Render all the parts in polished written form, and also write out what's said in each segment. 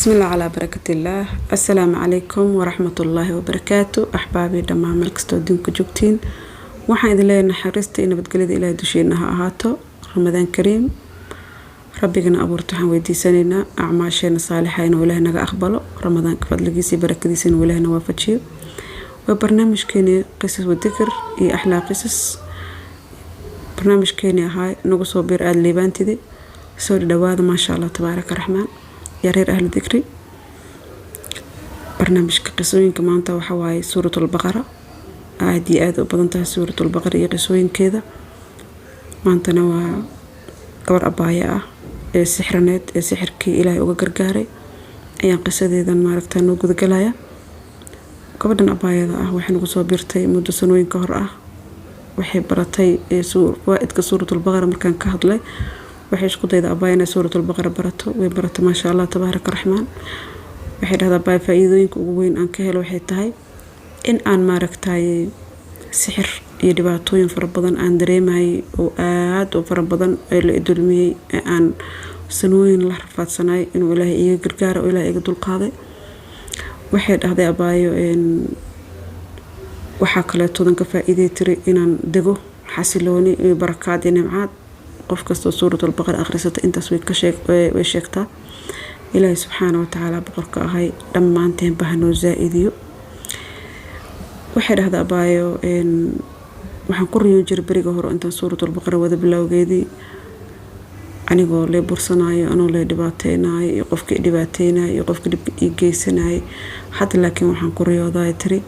بسم الله على بركة الله. السلام عليكم ورحمة الله وبركاته. أحبابي دمام ملكستو دينكو جوجتين waxaan idin leeyahay naxariista in nabadgelyada Ilaahay dusheena ha ahaato. Ramadaan Kariim. Rabbigana abuurto waxaan weydiisanaynaa acmaasheena saalixa inuu Ilaahay naga aqbalo. Ramadaanka fadligiisa barakadiisa inuu Ilaahay na waafajiyo. Waa barnaamijkeena qisas wadikr iyo akhlaaq qisas. barnaamijkeena ahaa nagu soo bir aad liibaantide soo dhawaada ma sha Allah tabaaraka raxmaan يا رير أهل ذكري. برنامج قصوين كمان تا وحواي سورة البقرة عادي آد وبدنتها سورة البقرة يقصوين كذا ما أنت نوا كور أبايا سحرنات سحر كي إلهي وقرقاري أيام قصة ذي ذن ما رفتها نوجد قلايا كبدن أبايا ذا وحين قصوا بيرتي مدة سنوين كهرة وحي برتي سور وائد كسورة البقرة مكان كهضلي waxay isku dayda abaayna suuratul baqara barato way barato ma sha Allah tabaaraka raxmaan waxay dhahdaa baay faa'iidooyinka ugu weyn aan ka helo waxay tahay in aan maaragtay sixir iyo dhibaatooyin fara badan aan dareemay oo aad u fara badan ee la idulmiyay aan sanooyin la rafaadsanay inuu Ilaahay iga gargaaro oo Ilaahay iga dulqaaday waxay dhahday abaayo waxa kale todan ka faa'iiday tiri inaan dego xasilooni iyo barakaad iyo nimcaad qof kasta suuratul baqara akhrisata intaas way sheegtaa Ilaahay subxaanahu wa ta'aala boqorka ahay dhamaanteen bahanoo zaaidiyo waxay dhahdaa baayo waxaan ku riyo jir bariga hore inta suuratul baqara wada bilowgeedii anigoo la bursanaayo anoo la dhibaateenaay iyo qofkii dhibaateenaay iyo qofkii dib ii geysanaay hadda laakiin waxaan ku riyoodaa tiri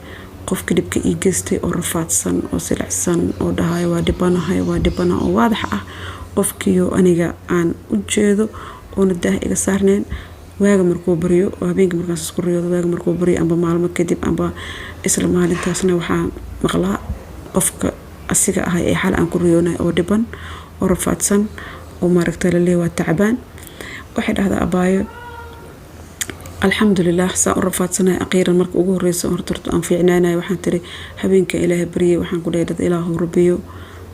qofkii dibka ii geystay oo rafaadsan oo silacsan oo dhahay waa dhibana oo waadax ah qofkiyo aniga aan u jeedo oo nadah iga saarneen waaga markuu bariyo oo habeenkii markaas isku riyoodo waaga markuu bariyo amba maalmo kadib amba isla maalintaasna waxaan maqlaa qofka asiga ahay ee xal aan ku riyoonay oo dhiban oo rafaadsan oo maaragtay la leeyahay tacbaan waxay dhahdaa abaayo alxamdulillaah saa u rafaadsanay aqiiran marka ugu horeyso hortarto aan fiicnaanay waxaan tiri habeenka Ilaahay bariyay waxaan ku dheeydad Ilaahu rabbiyo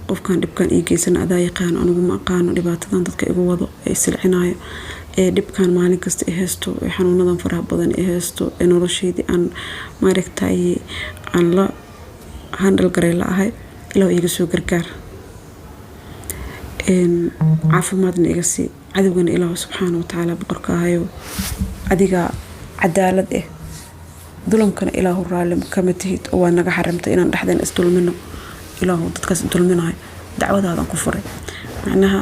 qofkan dhibkan ii geysan adaa yaqaan anigu ma aqaan dhibaatadan dadka igu wado ee silcinaayo ee dhibkan maalin kasta ee heesto ee xanuunadan faraha badan ee heesto ee nolosheedii aan maaragtay aan la handle garay la ahay Ilaahu iga soo gargaar caafimaadna iga sii cadawgana Ilaahu subxaanahu wa ta'aala boqorka ahayo adiga cadaalad dulamkana Ilaahu raalim kama tihid oo naga xaramta inaan dhaxdeen isdulmino Ilaahu dadkaas dulminahay dacwadaadan ku furay macnaha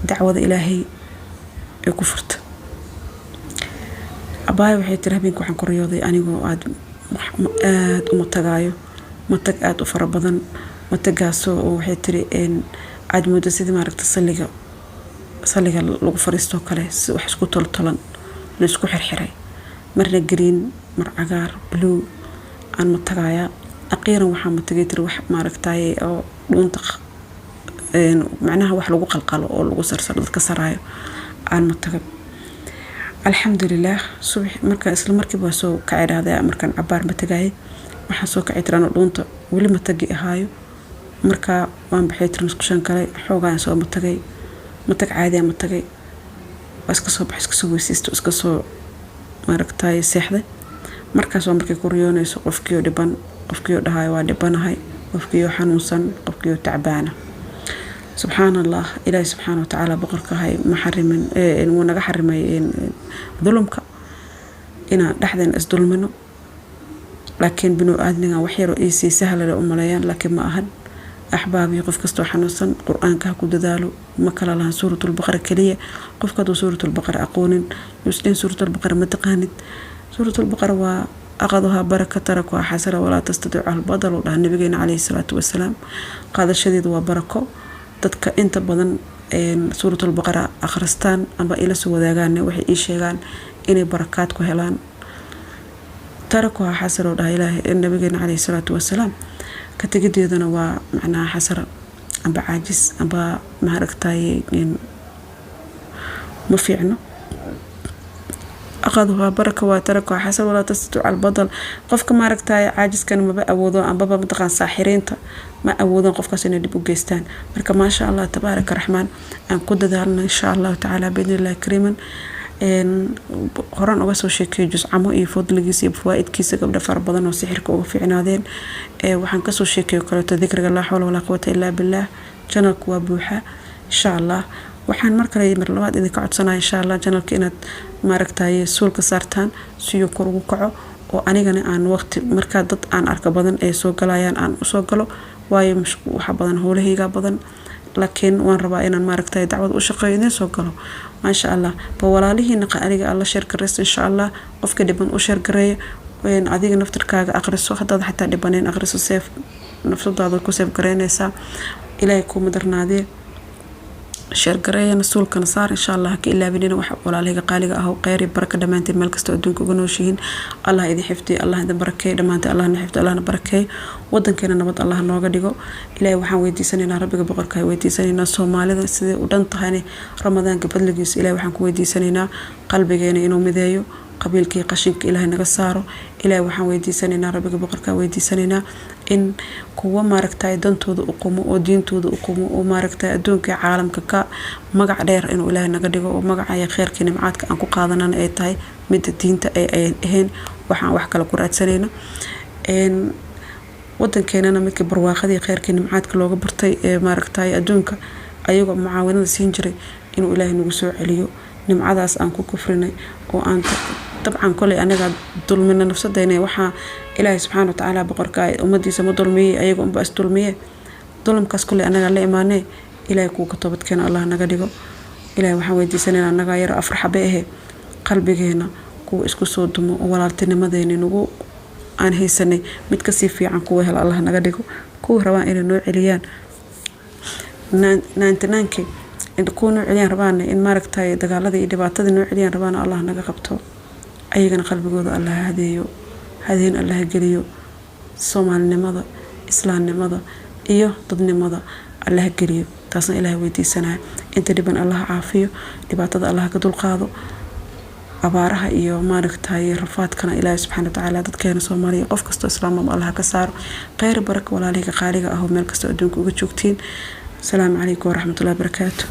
dacwada Ilaahay ee ku furta abaay waxay tiri habeenka waxaan ku riyooday anigoo aad uma tagaayo matag aad u fara badan matagaasoo waxay tiri aad muddo sidii maaragtay saliga lagu fariisto kale wax isku toltolan la isku xirxiray marna green mar cagaar blue aan matagaaya aqiiran waxaan matagay tiri wax maaragtay oo dhuunta macnaha wax lagu qalqalo oo lagu sarsar dadka saraayo aan matagay alxamdulillaah subax marka isla markiiba soo kacay markaan cabaar matagay waxaan soo kacay tiraan dhuunta wali matagi ahaayo marka waan baxay tiraan isku shan kale xoogaan soo matag caadi ah matagay iska soo baxay iska soo weysiisto iska soo maaragtay seexday markaas waa markay ku riyoonayso qofkii dhiban qofkii dhahay waa dhibanahay qofkii xanuunsan qofkii tacbaana subhanallah Ilaahay subhanahu wa ta'ala boqorka ahay ma xarimin inuu naga xarimay dulumka ina dhaxdeen isdulmino laakiin binu aadniga wax yar oo si sahal ah u maleeyaan laakiin ma ahan أحبابي قف كستو حنوسن قرآن كهكو ددالو مكلا لها سورة البقرة كلية قف كدو سورة البقرة أقون يسلين سورة البقرة متقاند سورة البقرة وأخذها بركة تركها حسرة ولا تستطيع البدل ولها النبي عليه الصلاة والسلام قاد الشديد وبركة تدك انت بدن سورة البقرة أخرستان أما إلى سوى ذاقان وحي إيشيغان إني بركات كهلان تركها حسرة ولها إله النبي عليه الصلاة والسلام كتجديدنا ومعناها حسرة أبا عاجز أبا مهرقتاي مفيعنه أخذها بركة وتركها حسرة ولا تستطيع البدل قفك مهرقتاي عاجز كانوا ما بأوضون أبا مدقان ساحرين ما أوضون قفك سنة بوجستان مركا ما شاء الله تبارك الرحمن أن كد دارنا إن شاء الله تعالى بإذن الله كريما horan uga soo sheekay juzcamo iyo fadligiisa iyo fawaa'idkiisa gabdha far badan oo sixirka uga fiicnaadeen waxaan ka soo sheekay kale dikriga la hawla wala quwwata illa billah channelku waa buuxa insha Allah waxaan markale mar labaad idin ka codsanayaa insha Allah channelka inaad maaragtay suulka saartaan si uu kor ugu kaco oo anigana aan waqti marka dad aan arka badan ee soo galayaan aan u soo galo waayo waxa badan howlahayga badan laakiin waan rabaa inaan maaragtay dacwad u shaqeeyo soo galo ma sha Allah ba walaalihiina qaaliga Allah share gareys insha Allah qofka dhiban u share gareeyo ween adiga naftirkaaga aqriso hadaad xataa dhibaneen aqriso safe nafsadaada ku safe gareynaysa ilaahay ku madarnaadee share gareeyana suulkana saar insha Allah ka ilaabinina wax walaalihiga qaaliga ah oo khayr iyo baraka dhamaanteen meel kasta adduunka uga nooshiin Allah idin xifdiyo Allah idin barakeeyo dhamaanteen Allah na xifdiyo Allah na barakeeyo wadankeena nabad Allah nooga dhigo ilaahay waxaan weydiisanaynaa rabbiga boqorka weydiisanaynaa Soomaalida sidii u dhan tahay ramadaanka badligiisa ilaahay waxaan ku weydiisanaynaa qalbigeena inuu mideeyo qabiilkii qashinka ilaahay naga saaro ilaahay waxaan weydiisanaynaa rabbiga boqorka weydiisanaynaa in kuwa maaragtay dantooda u qumo oo diintooda u qumo oo maaragtay adduunka caalamka ka magac dheer inuu ilaahay naga dhigo oo magaca khayrkii nimcaadka aan ku qaadanana ay tahay mid diinta ay ahayn waxaan wax kala ku raadsanayno wadankeena midka barwaaqadii khayrkii nimcaadka looga bartay ee maaragtay adduunka ayagoo mucaawinada siin jiray inuu ilaahay nagu soo celiyo nimcadaas aan ku kufrinay oo aan طبعا كل أنا ظلمنا نفسنا وحى إلهي سبحانه وتعالى بقرك أمدي سما ظلمية أيقون بس ظلمية ظلم كاس كل أنا لا إيمانه إلهي كوك طبت كان الله نقدره إلهي وحويدي سنة أنا غير أفرح به قلبي هنا كو إسكو صدم ولا تني مدينة نجو عن هي سنة متكسف في عن قوة الله نقدره كو روان إلى نوع عليان نانتنانكي إن تكونوا عليان ربانا إن مارك تاي دقالة إذا بعتذ نوع عليان ربانا الله نقبته أيقنا قلبي جود الله هذين الله جريو صومال نمضى إسلام نمضى إيوه ضد نمضى الله جريو تصنع إله ويدي سنة أنت ربنا الله عافيه لبعتذ الله قدول قاضو أبارها إيوه مارك تاي رفات كان إله سبحانه وتعالى ضد كان صومالي قف كستو إسلام الله كسار غير برك ولا ليك خالق أهو ملك كستو أدونك وجوكتين السلام عليكم ورحمة الله وبركاته.